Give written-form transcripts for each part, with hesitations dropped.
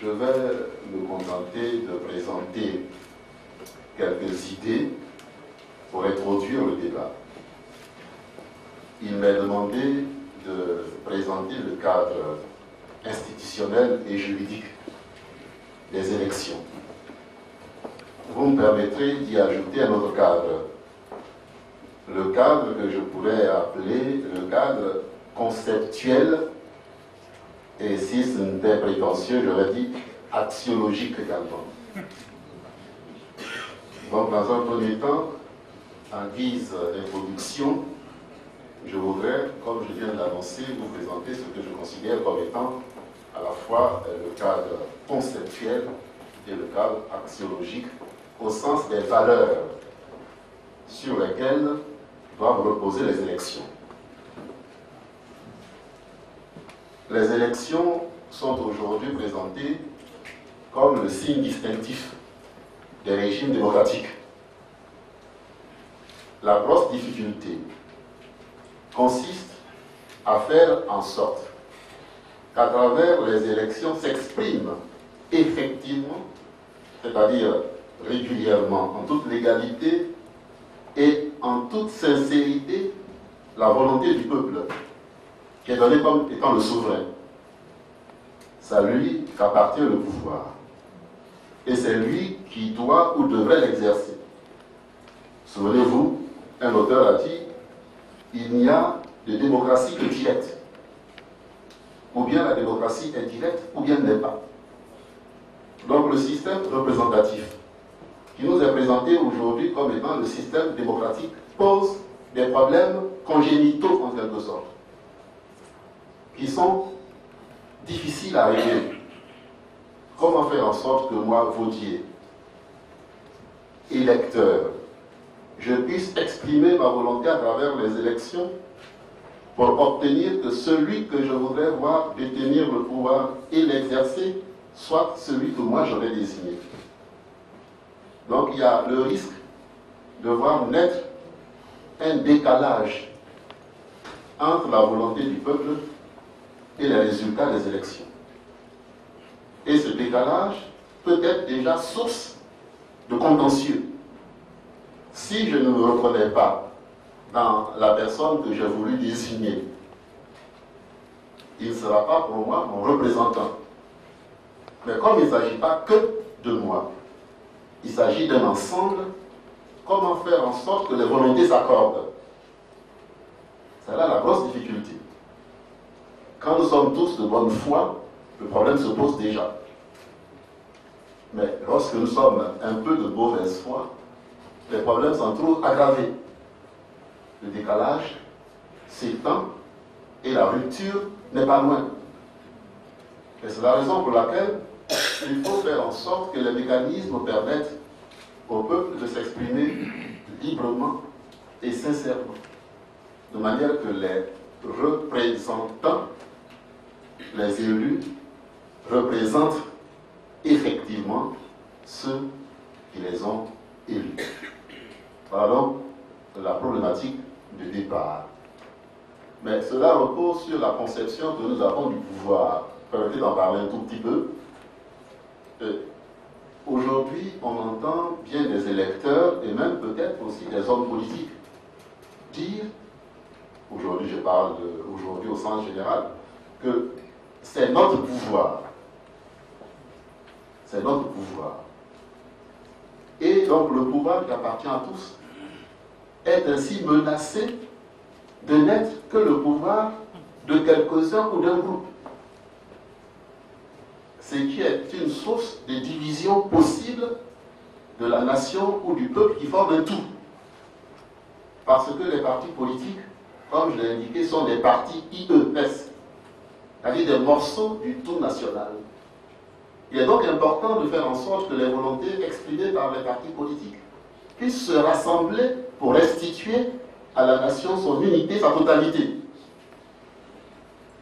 je vais me contenter de présenter quelques idées pour introduire le débat. Il m'est demandé de présenter le cadre institutionnel et juridique des élections. Vous me permettrez d'y ajouter un autre cadre. Le cadre que je pourrais appeler le cadre conceptuel, et si ce n'était prétentieux, j'aurais dit axiologique également. Donc, dans un premier temps, en guise d'introduction, je voudrais, comme je viens de l'annoncer, vous présenter ce que je considère comme étant à la fois le cadre conceptuel et le cadre axiologique, au sens des valeurs sur lesquelles doivent reposer les élections. Les élections sont aujourd'hui présentées comme le signe distinctif des régimes démocratiques. La grosse difficulté consiste à faire en sorte qu'à travers les élections s'exprime effectivement, c'est-à-dire régulièrement, en toute légalité et en toute sincérité, la volonté du peuple, qui est donnée comme étant le souverain. C'est à lui qu'appartient le pouvoir. Et c'est lui qui doit ou devrait l'exercer. Souvenez-vous, un auteur a dit, il n'y a de démocratie que directe. Ou bien la démocratie est directe, ou bien n'est pas. Donc le système représentatif, qui nous est présenté aujourd'hui comme étant le système démocratique, pose des problèmes congénitaux en quelque sorte, qui sont difficiles à régler. Comment faire en sorte que moi, vaudier, électeur, je puisse exprimer ma volonté à travers les élections pour obtenir que celui que je voudrais voir détenir le pouvoir et l'exercer soit celui que moi j'aurais désigné. Donc il y a le risque de voir naître un décalage entre la volonté du peuple et les résultats des élections. Et ce décalage peut être déjà source de contentieux. Si je ne me reconnais pas dans la personne que j'ai voulu désigner, il ne sera pas pour moi mon représentant. Mais comme il ne s'agit pas que de moi, il s'agit d'un ensemble, comment faire en sorte que les volontés s'accordent? C'est là la grosse difficulté. Quand nous sommes tous de bonne foi, le problème se pose déjà. Mais lorsque nous sommes un peu de mauvaise foi, les problèmes sont trop aggravés. Le décalage s'étend et la rupture n'est pas loin. Et c'est la raison pour laquelle il faut faire en sorte que les mécanismes permettent au peuple de s'exprimer librement et sincèrement, de manière que les représentants, les élus, représentent effectivement ceux qui les ont élus. Voilà donc la problématique du départ. Mais cela repose sur la conception que nous avons du pouvoir. Permettez d'en parler un tout petit peu. Aujourd'hui, on entend bien des électeurs et même peut-être aussi des hommes politiques dire, aujourd'hui je parle aujourd'hui au sens général, que c'est notre pouvoir. C'est notre pouvoir. Et donc le pouvoir qui appartient à tous est ainsi menacé de n'être que le pouvoir de quelques-uns ou d'un groupe. Ce qui est une source de division possible de la nation ou du peuple qui forme un tout. Parce que les partis politiques, comme je l'ai indiqué, sont des partis IES, c'est-à-dire des morceaux du tout national. Il est donc important de faire en sorte que les volontés exprimées par les partis politiques puissent se rassembler pour restituer à la nation son unité, sa totalité.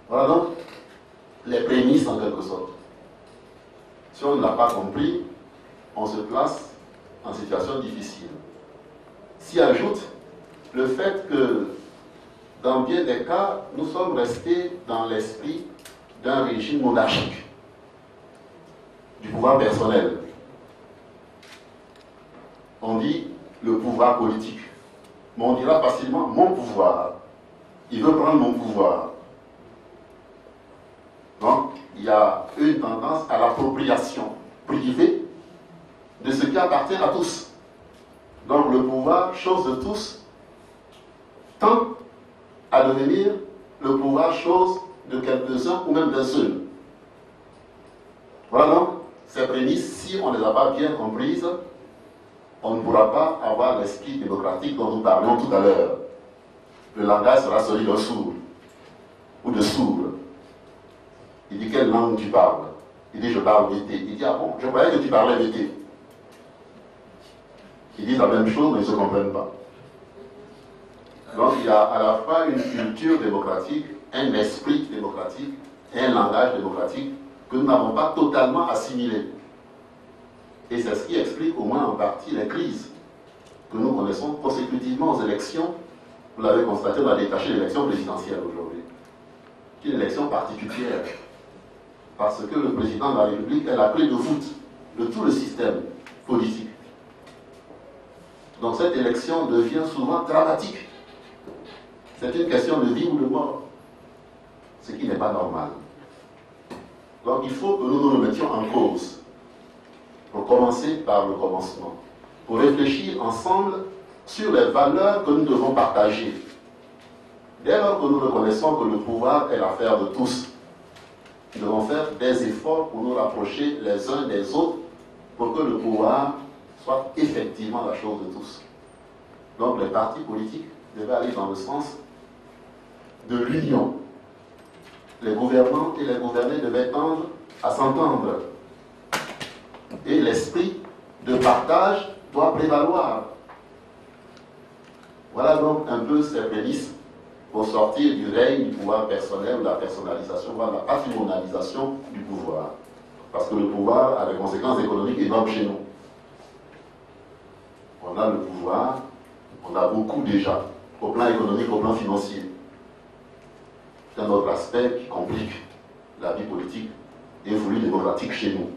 Voilà donc les prémices en quelque sorte. Si on ne l'a pas compris, on se place en situation difficile. S'y ajoute le fait que, dans bien des cas, nous sommes restés dans l'esprit d'un régime monarchique. pouvoir personnel. On dit le pouvoir politique. Mais on dira facilement mon pouvoir. Il veut prendre mon pouvoir. Donc, il y a une tendance à l'appropriation privée de ce qui appartient à tous. Donc, le pouvoir, chose de tous, tend à devenir le pouvoir, chose de quelques-uns ou même d'un seul. Voilà donc ces prémices, si on ne les a pas bien comprises, on ne pourra pas avoir l'esprit démocratique dont nous parlions tout à l'heure. Le langage sera celui d'un sourd ou de sourd. Il dit quelle langue tu parles? Il dit je parle VT. Il dit ah bon, je croyais que tu parlais VT. Ils disent la même chose mais ils ne se comprennent pas. Donc il y a à la fois une culture démocratique, un esprit démocratique et un langage démocratique que nous n'avons pas totalement assimilé. Et c'est ce qui explique au moins en partie les crises que nous connaissons consécutivement aux élections. Vous l'avez constaté, on a détaché l'élection présidentielle aujourd'hui, qui est une élection particulière, parce que le président de la République est la clé de voûte de tout le système politique. Donc cette élection devient souvent dramatique. C'est une question de vie ou de mort, ce qui n'est pas normal. Donc il faut que nous nous remettions en cause, pour commencer par le commencement, pour réfléchir ensemble sur les valeurs que nous devons partager. Dès lors que nous reconnaissons que le pouvoir est l'affaire de tous, nous devons faire des efforts pour nous rapprocher les uns des autres pour que le pouvoir soit effectivement la chose de tous. Donc les partis politiques devaient aller dans le sens de l'union. Les gouvernants et les gouvernés devaient tendre à s'entendre. Et l'esprit de partage doit prévaloir. Voilà donc un peu ces prémices pour sortir du règne du pouvoir personnel, de la personnalisation, voire de la patrimonialisation du pouvoir. Parce que le pouvoir a des conséquences économiques énormes chez nous. On a le pouvoir, on a beaucoup déjà, au plan économique, au plan financier. C'est un autre aspect qui complique la vie politique et voulue démocratique chez nous.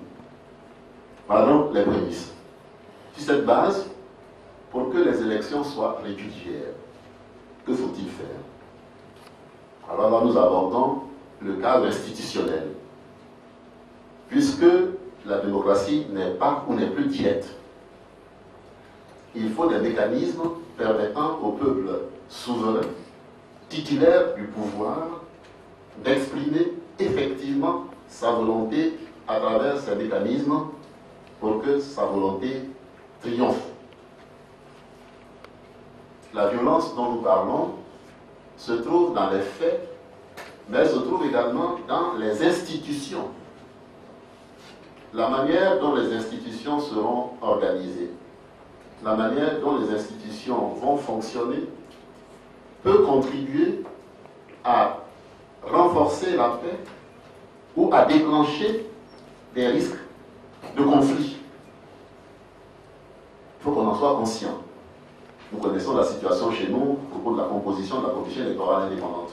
Voilà donc les prémices. Sur cette base, pour que les élections soient régulières, que faut-il faire? Alors là, nous abordons le cadre institutionnel. Puisque la démocratie n'est pas ou n'est plus diète, il faut des mécanismes permettant au peuple souverain, titulaire du pouvoir, d'exprimer effectivement sa volonté à travers ces mécanismes pour que sa volonté triomphe. La violence dont nous parlons se trouve dans les faits, mais elle se trouve également dans les institutions. La manière dont les institutions seront organisées, la manière dont les institutions vont fonctionner peut contribuer à renforcer la paix ou à déclencher des risques de conflit. Il faut qu'on en soit conscient. Nous connaissons la situation chez nous au cours de la composition de la commission électorale indépendante.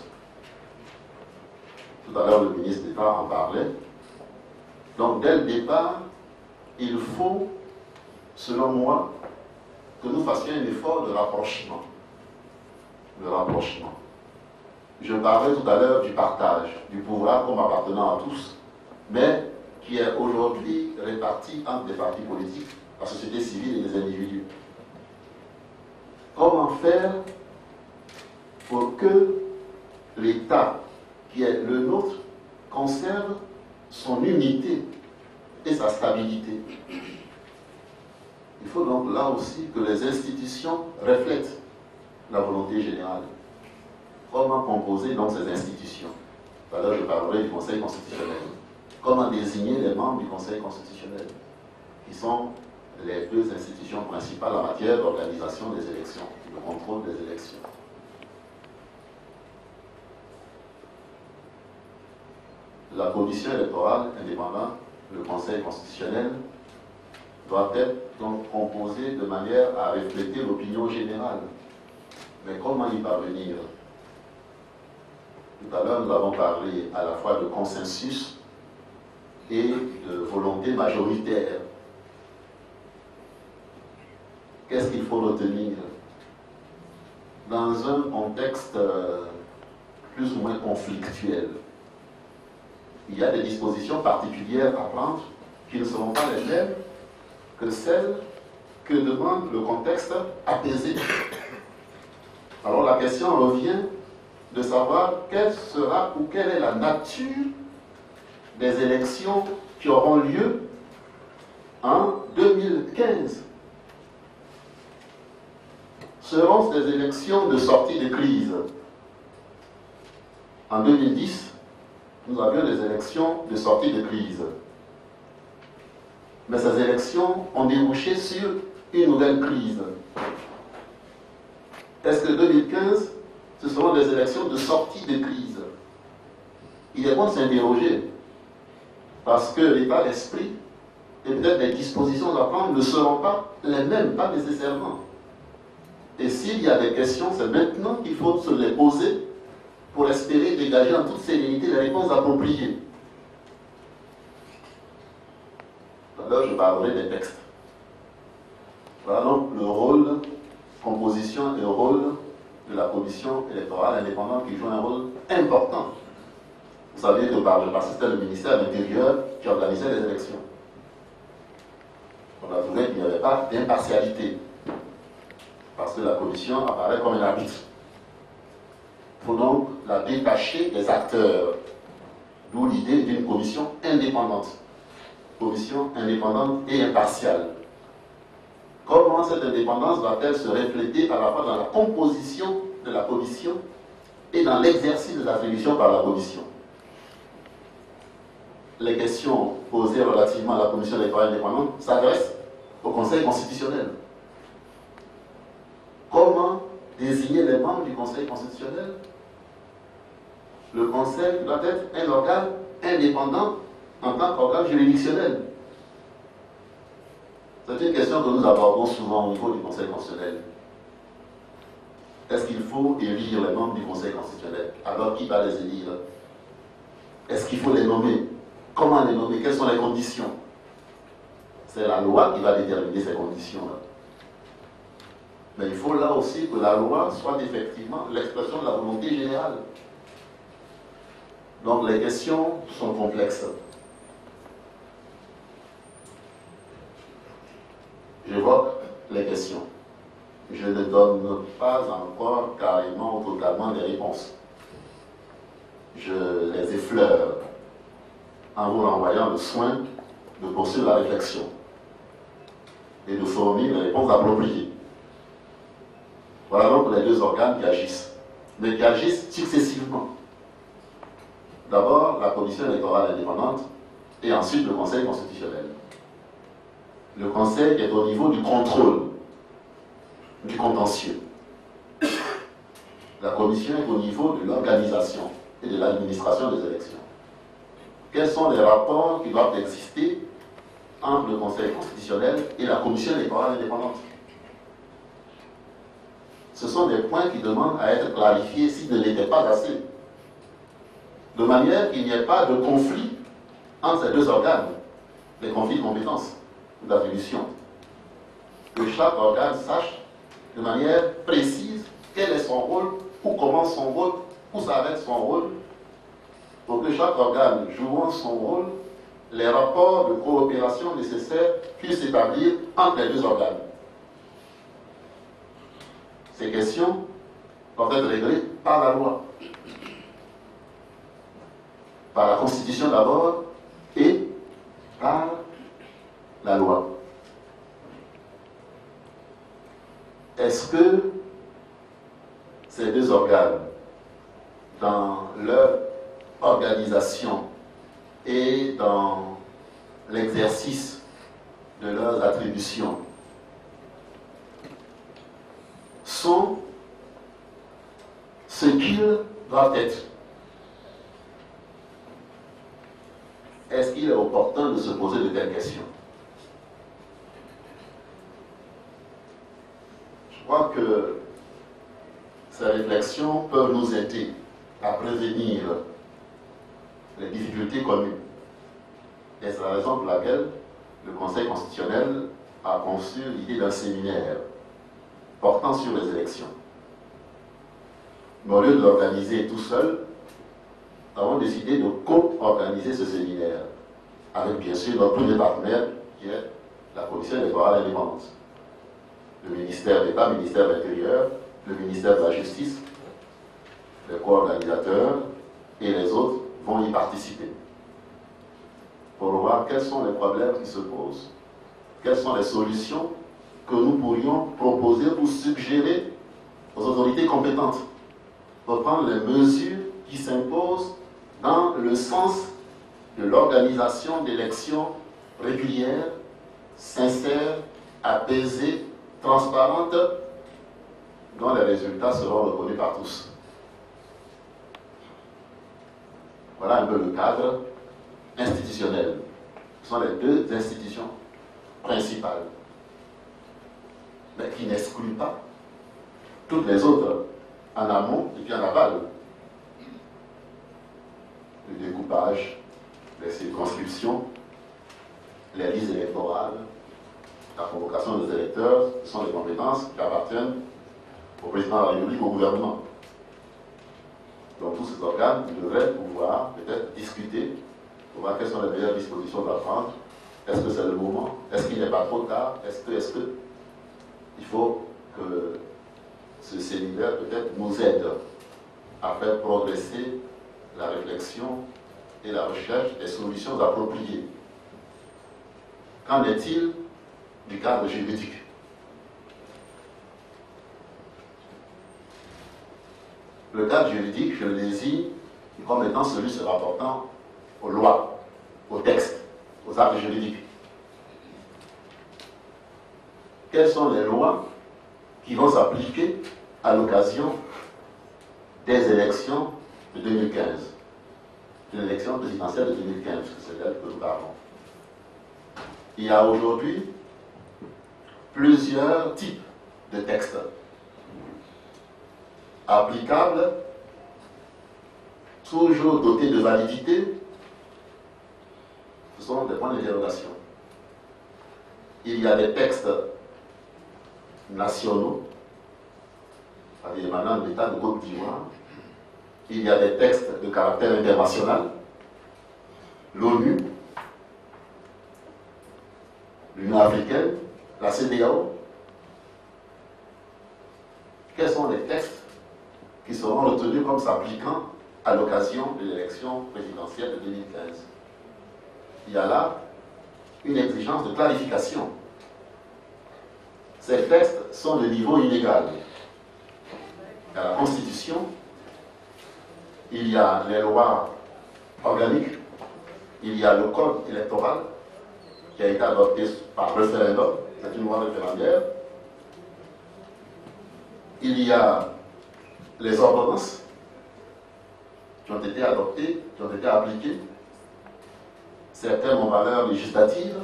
Tout à l'heure, le ministre d'État en parlait. Donc, dès le départ, il faut, selon moi, que nous fassions un effort de rapprochement. De rapprochement. Je parlais tout à l'heure du partage, du pouvoir comme appartenant à tous, mais qui est aujourd'hui réparti entre des partis politiques, la société civile et les individus. Comment faire pour que l'État, qui est le nôtre, conserve son unité et sa stabilité? Il faut donc là aussi que les institutions reflètent la volonté générale. Comment composer donc ces institutions? Tout à l'heure, je parlerai du Conseil constitutionnel. Comment désigner les membres du Conseil constitutionnel, qui sont les deux institutions principales en matière d'organisation des élections, de contrôle des élections. La commission électorale indépendante, le Conseil constitutionnel, doit être donc composée de manière à refléter l'opinion générale. Mais comment y parvenir? Tout à l'heure, nous avons parlé à la fois de consensus et de volonté majorité majoritaire. Qu'est-ce qu'il faut retenir? Dans un contexte plus ou moins conflictuel, il y a des dispositions particulières à prendre qui ne seront pas les mêmes que celles que demande le contexte apaisé. Alors la question revient de savoir quelle sera ou quelle est la nature des élections qui auront lieu en 2015. Seront des élections de sortie de crise? En 2010, nous avions des élections de sortie de crise. Mais ces élections ont débouché sur une nouvelle crise. Est-ce que 2015, ce seront des élections de sortie de crise? Il est bon de s'interroger, parce que l'état d'esprit et peut-être les dispositions à prendre ne seront pas les mêmes, pas nécessairement. Et s'il y a des questions, c'est maintenant qu'il faut se les poser pour espérer dégager en toute sérénité les réponses appropriées. Alors je parlerai des textes. Voilà donc le rôle, composition et rôle de la commission électorale indépendante qui joue un rôle important. Vous savez que par le passé, c'était le ministère de l'Intérieur qui organisait les élections. On avouait qu'il n'y avait pas d'impartialité, parce que la commission apparaît comme un arbitre. Il faut donc la détacher des acteurs, d'où l'idée d'une commission indépendante. Commission indépendante et impartiale. Comment cette indépendance va-t-elle se refléter à la fois dans la composition de la commission et dans l'exercice des attributions par la commission? Les questions posées relativement à la commission électorale indépendante s'adressent au Conseil constitutionnel. Comment désigner les membres du Conseil constitutionnel? Le Conseil doit être un organe indépendant en tant qu'organe juridictionnel. C'est une question que nous abordons souvent au niveau du Conseil constitutionnel. Est-ce qu'il faut élire les membres du Conseil constitutionnel? Alors qui va les élire? Est-ce qu'il faut les nommer? Comment les nommer? Quelles sont les conditions? C'est la loi qui va déterminer ces conditions-là. Mais il faut là aussi que la loi soit effectivement l'expression de la volonté générale. Donc les questions sont complexes. J'évoque les questions. Je ne donne pas encore carrément ou totalement les réponses. Je les effleure en vous renvoyant le soin de poursuivre la réflexion et de fournir les réponses appropriées. Voilà donc les deux organes qui agissent, mais qui agissent successivement. D'abord la commission électorale indépendante et ensuite le Conseil constitutionnel. Le Conseil est au niveau du contrôle, du contentieux. La commission est au niveau de l'organisation et de l'administration des élections. Quels sont les rapports qui doivent exister entre le Conseil constitutionnel et la commission électorale indépendante? Ce sont des points qui demandent à être clarifiés s'ils ne l'étaient pas assez. De manière qu'il n'y ait pas de conflit entre ces deux organes, les conflits de compétences ou d'attribution. Que chaque organe sache de manière précise quel est son rôle, où commence son rôle, où s'arrête son rôle, pour que chaque organe jouant son rôle, les rapports de coopération nécessaires puissent s'établir entre les deux organes. Ces questions doivent être réglées par la loi, par la Constitution d'abord et par la loi. Est-ce que ces deux organes, dans leur organisation et dans l'exercice de leurs attributions, sont ce qu'ils doivent être? Est-ce qu'il est opportun de se poser de telles questions? Je crois que ces réflexions peuvent nous aider à prévenir les difficultés connues. Et c'est la raison pour laquelle le Conseil constitutionnel a conçu l'idée d'un séminaire portant sur les élections. Mais au lieu de l'organiser tout seul, nous avons décidé de co-organiser ce séminaire avec bien sûr notre premier partenaire qui est la Commission électorale indépendante. Le ministère d'État, le ministère de l'Intérieur, le ministère de la Justice, les co-organisateurs et les autres vont y participer pour voir quels sont les problèmes qui se posent, quelles sont les solutions que nous pourrions proposer ou suggérer aux autorités compétentes pour prendre les mesures qui s'imposent dans le sens de l'organisation d'élections régulières, sincères, apaisées, transparentes, dont les résultats seront reconnus par tous. Voilà un peu le cadre institutionnel. Ce sont les deux institutions principales, mais qui n'excluent pas toutes les autres en amont et puis en aval. Le découpage, les circonscriptions, les listes électorales, la convocation des électeurs, ce sont des compétences qui appartiennent au président de la République, au gouvernement. Donc tous ces organes devraient pouvoir peut-être discuter pour voir quelles sont les meilleures dispositions à prendre. Est-ce que c'est le moment? Est-ce qu'il n'est pas trop tard? Est-ce que il faut que ce séminaire peut-être nous aide à faire progresser la réflexion et la recherche des solutions appropriées. Qu'en est-il du cadre juridique? Le cadre juridique, je le désigne comme étant celui se rapportant aux lois, aux textes, aux actes juridiques. Quelles sont les lois qui vont s'appliquer à l'occasion des élections de 2015, de l'élection présidentielle de 2015, parce que c'est d'elle que nous parlons. Il y a aujourd'hui plusieurs types de textes applicables, toujours dotés de validité. Ce sont des points d'interrogation. Il y a des textes nationaux, c'est-à-dire émanant de l'État de Côte d'Ivoire. Il y a des textes de caractère international, l'ONU, l'Union africaine, la CEDEAO. Quels sont les textes qui seront retenus comme s'appliquant à l'occasion de l'élection présidentielle de 2015? Il y a là une exigence de clarification. Ces textes sont de niveau inégal. Il y a la Constitution, il y a les lois organiques, il y a le code électoral qui a été adopté par référendum, c'est une loi référendaire. Il y a les ordonnances qui ont été adoptées, qui ont été appliquées. Certaines ont valeur législative,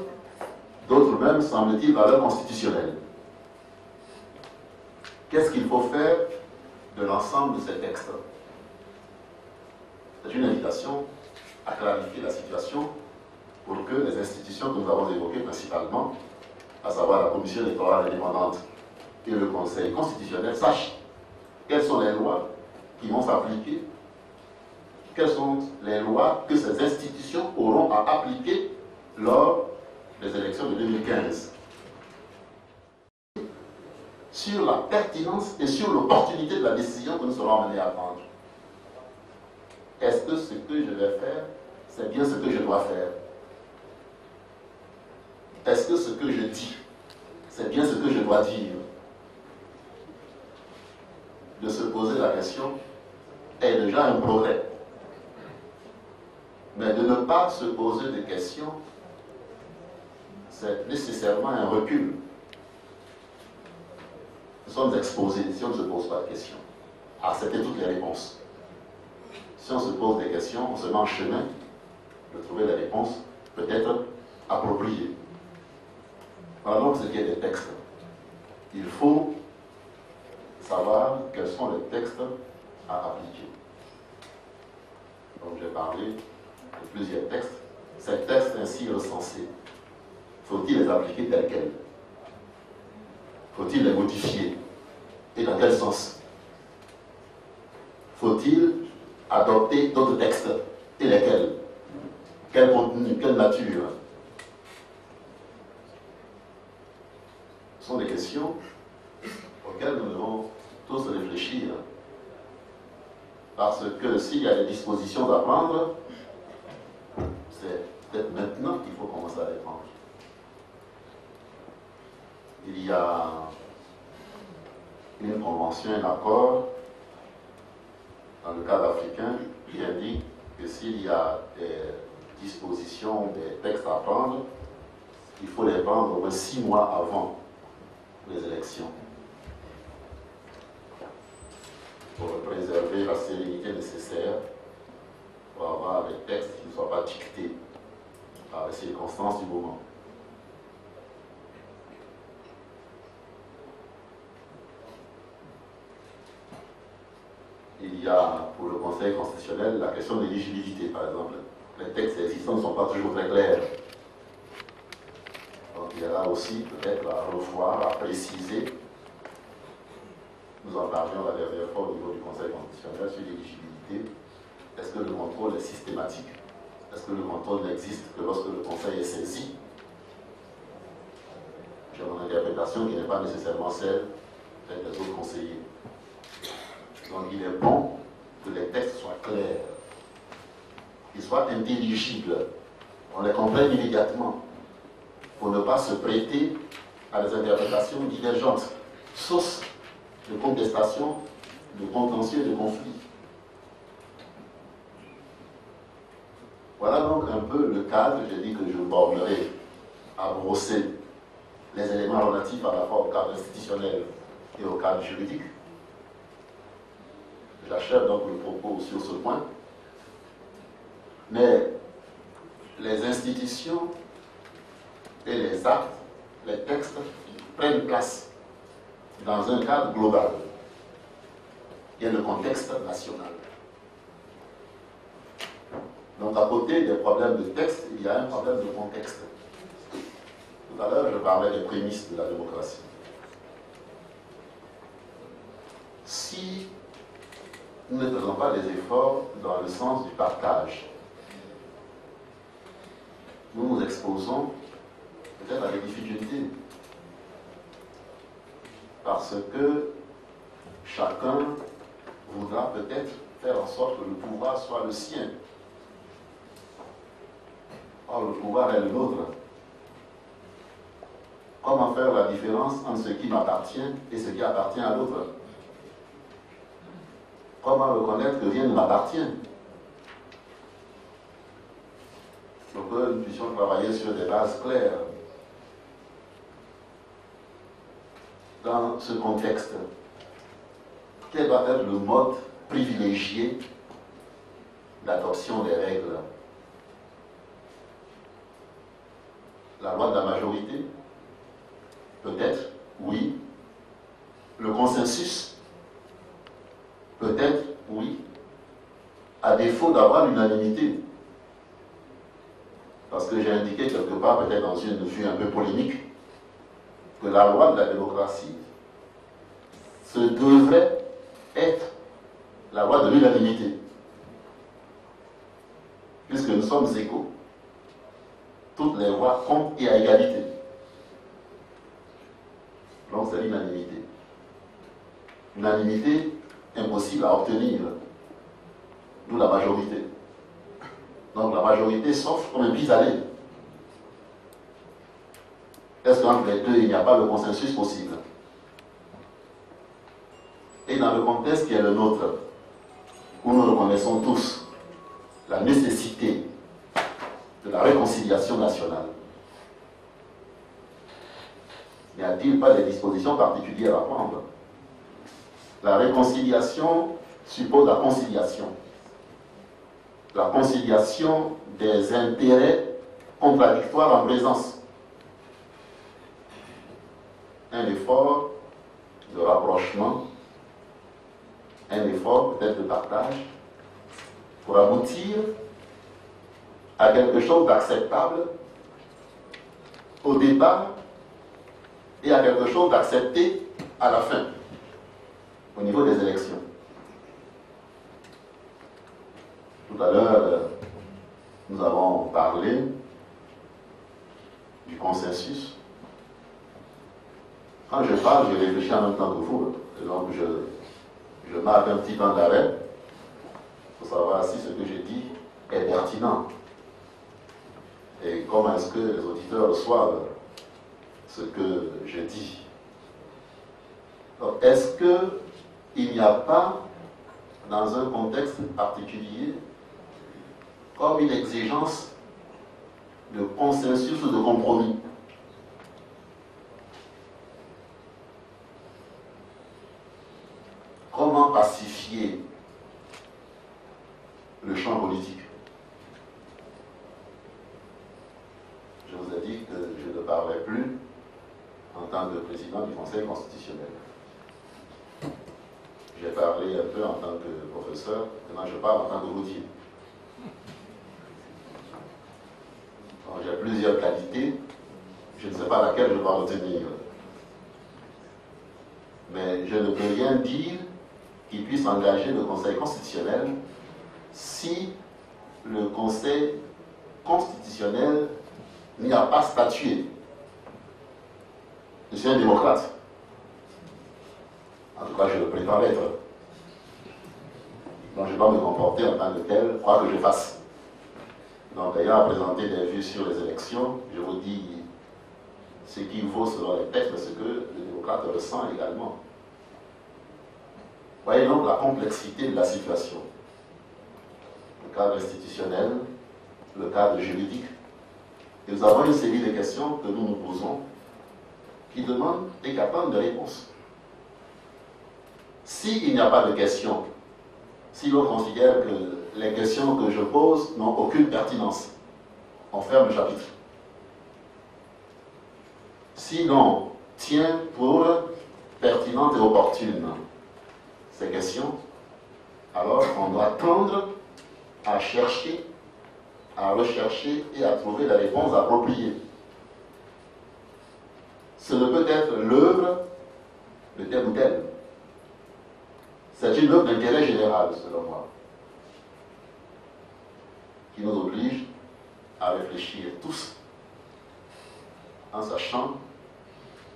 d'autres même, semble-t-il, valeur constitutionnelle. Qu'est-ce qu'il faut faire de l'ensemble de ces textes? C'est une invitation à clarifier la situation pour que les institutions que nous avons évoquées principalement, à savoir la Commission électorale indépendante et le Conseil constitutionnel, sachent quelles sont les lois qui vont s'appliquer, quelles sont les lois que ces institutions auront à appliquer lors des élections de 2015. Sur la pertinence et sur l'opportunité de la décision que nous serons amenés à prendre. Est-ce que ce que je vais faire, c'est bien ce que je dois faire? Est-ce que ce que je dis, c'est bien ce que je dois dire? De se poser la question est déjà un progrès. Mais de ne pas se poser de questions, c'est nécessairement un recul. Nous sommes exposés si on ne se pose pas de questions à accepter toutes les réponses. Si on se pose des questions, on se met en chemin de trouver des réponses peut-être appropriées. Voilà donc ce qui est des textes. Il faut savoir quels sont les textes à appliquer. Donc j'ai parlé de plusieurs textes. ces textes ainsi recensés, faut-il les appliquer tels quels? Faut-il les modifier? Et dans quel sens? Faut-il adopter d'autres textes? Et lesquels? Quel contenu? Quelle nature? Ce sont des questions auxquelles nous devons tous réfléchir. Parce que s'il y a des dispositions à prendre, c'est peut-être maintenant qu'il faut commencer à les prendre. Il y a une convention, un accord, dans le cadre africain, qui indique que s'il y a des dispositions, des textes à prendre, il faut les prendre au moins 6 mois avant les élections, pour préserver la sérénité nécessaire pour avoir des textes qui ne soient pas dictés par les circonstances du moment. Il y a pour le Conseil constitutionnel la question de l'éligibilité, par exemple. Les textes existants ne sont pas toujours très clairs. Donc il y a là aussi peut-être à revoir, à préciser. Nous en parlions la dernière fois au niveau du Conseil constitutionnel sur l'éligibilité. Est-ce que le contrôle est systématique? Est-ce que le contrôle n'existe que lorsque le Conseil est saisi? J'ai mon interprétation qui n'est pas nécessairement celle des autres conseillers. Donc il est bon que les textes soient clairs, qu'ils soient intelligibles, on les comprenne immédiatement, pour ne pas se prêter à des interprétations divergentes, source de contestation, de contentieux, de conflits. Voilà donc un peu le cadre. J'ai dit que je bornerai à brosser les éléments relatifs à la fois au cadre institutionnel et au cadre juridique. J'achève donc le propos sur ce point. Mais les institutions et les actes, les textes prennent place dans un cadre global. Il y a le contexte national. Donc à côté des problèmes de texte, il y a un problème de contexte. Tout à l'heure, je parlais des prémices de la démocratie. Si nous ne faisons pas des efforts dans le sens du partage, nous nous exposons peut-être à des difficultés. Parce que chacun voudra peut-être faire en sorte que le pouvoir soit le sien. Or, le pouvoir est le nôtre. Comment faire la différence entre ce qui m'appartient et ce qui appartient à l'autre? Comment reconnaître que rien ne m'appartient? Pour que nous puissions travailler sur des bases claires. Dans ce contexte, quel va être le mode privilégié d'adoption des règles? La loi de la majorité? Peut-être, oui. Le consensus? Peut-être, oui. À défaut d'avoir l'unanimité. Parce que j'ai indiqué quelque part, peut-être dans une vue un peu polémique, que la loi de la démocratie se devrait être la loi de l'unanimité. Puisque nous sommes égaux, toutes les voix comptent et à égalité. Donc c'est l'unanimité. Unanimité impossible à obtenir, d'où la majorité. Donc la majorité s'offre comme un pis-aller. Est-ce qu'entre les deux, il n'y a pas de consensus possible? Et dans le contexte qui est le nôtre, où nous reconnaissons tous la nécessité de la réconciliation nationale, n'y a-t-il pas des dispositions particulières à prendre? La réconciliation suppose la conciliation. La conciliation des intérêts contradictoires en présence. Un effort de rapprochement, un effort peut-être de partage, pour aboutir à quelque chose d'acceptable au départ et à quelque chose d'accepté à la fin, au niveau des élections. Tout à l'heure, nous avons parlé du consensus. Quand je parle, je réfléchis en même temps que vous. Et donc, je marque un petit temps d'arrêt pour savoir si ce que je dis est pertinent. Et comment est-ce que les auditeurs reçoivent ce que je dis. Est-ce qu'il n'y a pas, dans un contexte particulier, comme une exigence de consensus ou de compromis? Comment pacifier le champ politique? Je vous ai dit que je ne parlais plus en tant que président du Conseil constitutionnel. J'ai parlé un peu en tant que professeur, maintenant je parle en tant que routier. J'ai plusieurs qualités, je ne sais pas laquelle je dois retenir. Mais je ne peux rien dire qui puisse engager le Conseil constitutionnel si le Conseil constitutionnel n'y a pas statué. Je suis un démocrate. En tout cas, je le prétends l'être. Donc, je dois me comporter en tant que tel, quoi que je fasse. Donc, ayant présenté des vues sur les élections, je vous dis ce qu'il vaut selon les textes, ce que le démocrate ressent également. Voyez donc la complexité de la situation. Le cadre institutionnel, le cadre juridique. Et nous avons une série de questions que nous nous posons qui demandent et qui attendent des réponses. S'il n'y a pas de questions, si l'on considère que les questions que je pose n'ont aucune pertinence, on ferme le chapitre. Si l'on tient pour pertinentes et opportunes ces questions, alors on doit tendre à chercher, à rechercher et à trouver les réponses appropriées. Ce ne peut être l'œuvre de tel ou tel. C'est une œuvre d'intérêt général, selon moi, qui nous oblige à réfléchir tous, en sachant,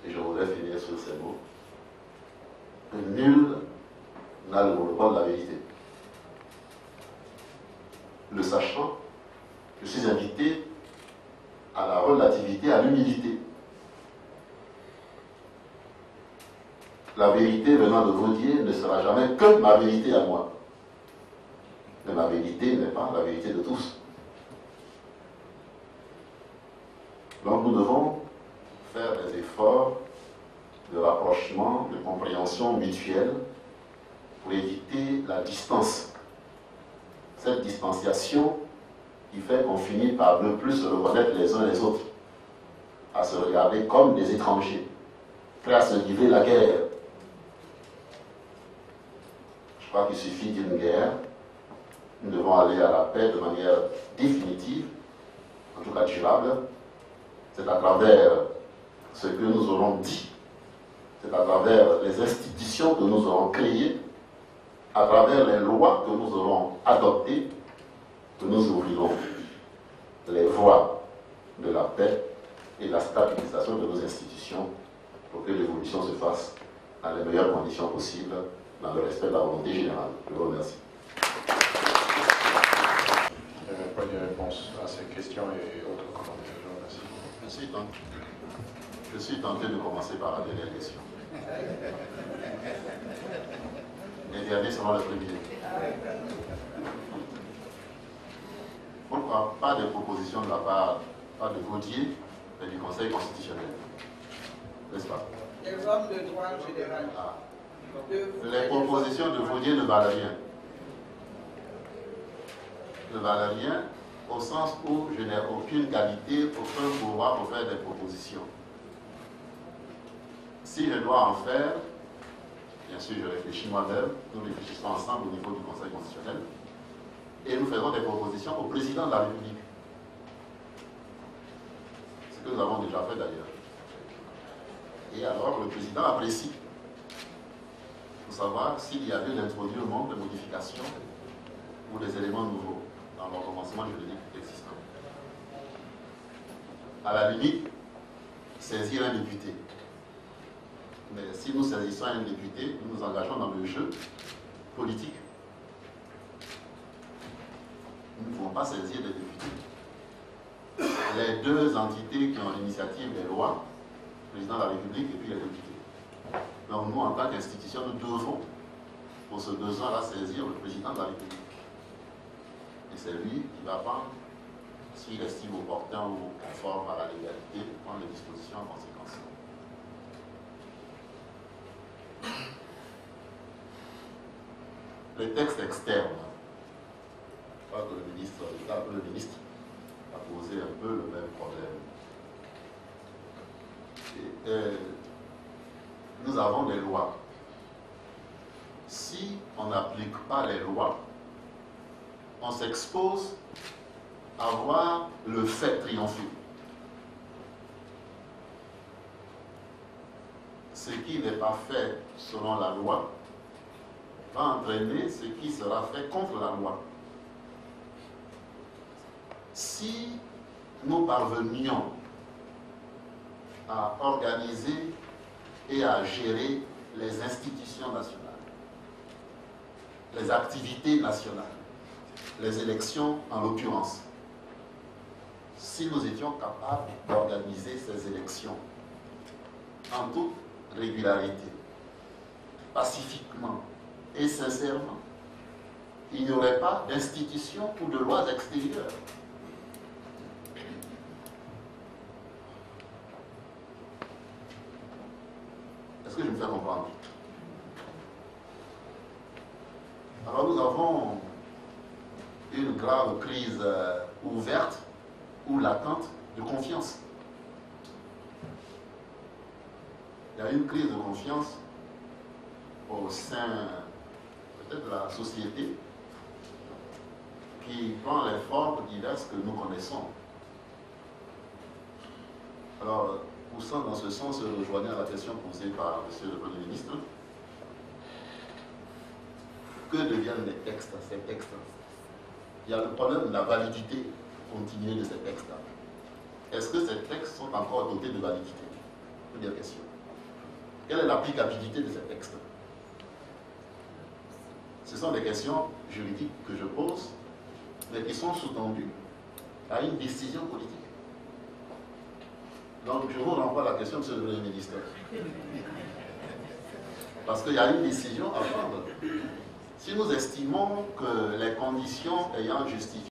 et je voudrais finir sur ces mots, que nul n'a le monopole de la vérité. Le sachant, je suis invité à la relativité, à l'humilité. La vérité venant de vos dieux ne sera jamais que ma vérité à moi. Mais ma vérité n'est pas la vérité de tous. Donc nous devons faire des efforts de rapprochement, de compréhension mutuelle pour éviter la distance. Cette distanciation qui fait qu'on finit par ne plus se reconnaître les uns les autres, à se regarder comme des étrangers, prêts à se livrer la guerre. Je crois qu'il suffit d'une guerre. Nous devons aller à la paix de manière définitive, en tout cas durable. C'est à travers ce que nous aurons dit, c'est à travers les institutions que nous aurons créées, à travers les lois que nous aurons adoptées, que nous ouvrirons les voies de la paix et de la stabilisation de nos institutions pour que l'évolution se fasse dans les meilleures conditions possibles, dans le respect de la volonté générale. Je vous remercie. Pas de réponse à ces questions et autres commentaires. Merci. Je suis tenté de commencer par la dernière question. Les derniers seront les premiers. Pourquoi pas de propositions de la part, pas de Gaudier, mais du Conseil constitutionnel? N'est-ce pas? Les hommes de droit en général. Ah. Les propositions de Gaudier ne valent rien. Ne valent rien au sens où je n'ai aucune qualité, aucun pouvoir pour faire des propositions. Si je dois en faire, bien sûr je réfléchis moi-même, nous réfléchissons ensemble au niveau du Conseil constitutionnel, et nous faisons des propositions au président de la République. déjà fait d'ailleurs. Et alors le président apprécie pour savoir s'il y a lieu d'introduire ou non des modifications ou des éléments nouveaux dans l'ordonnancement juridique existant. À la limite, saisir un député. Mais si nous saisissons un député, nous nous engageons dans le jeu politique. Nous ne pouvons pas saisir des députés. Les deux entités qui ont l'initiative des lois, le président de la République et puis les députés. Donc nous, en tant qu'institution, nous devons, pour ce besoin-là, saisir le président de la République. Et c'est lui qui va prendre, s'il estime opportun ou conforme à la légalité, prendre les dispositions en conséquence. Les textes externes, je crois que le ministre a posé un peu le même problème. Nous avons des lois. Si on n'applique pas les lois, on s'expose à voir le fait triompher. Ce qui n'est pas fait selon la loi va entraîner ce qui sera fait contre la loi. Si nous parvenions à organiser et à gérer les institutions nationales, les activités nationales, les élections en l'occurrence, si nous étions capables d'organiser ces élections en toute régularité, pacifiquement et sincèrement, il n'y aurait pas d'institutions ou de lois extérieures. Est-ce que je me fais comprendre? Alors nous avons une grave crise ouverte ou latente de confiance. Il y a une crise de confiance au sein peut-être de la société qui prend les formes diverses que nous connaissons. Alors, poussant dans ce sens, rejoignant la question posée par M. le Premier ministre, que deviennent les textes, ces textes? Il y a le problème de la validité continue de ces textes. Est-ce que ces textes sont encore dotés de validité? Première question. Quelle est l'applicabilité de ces textes? Ce sont des questions juridiques que je pose, mais qui sont sous-tendues à une décision politique. Donc je vous renvoie la question, monsieur le Premier ministre. Parce qu'il y a une décision à prendre. Si nous estimons que les conditions ayant justifié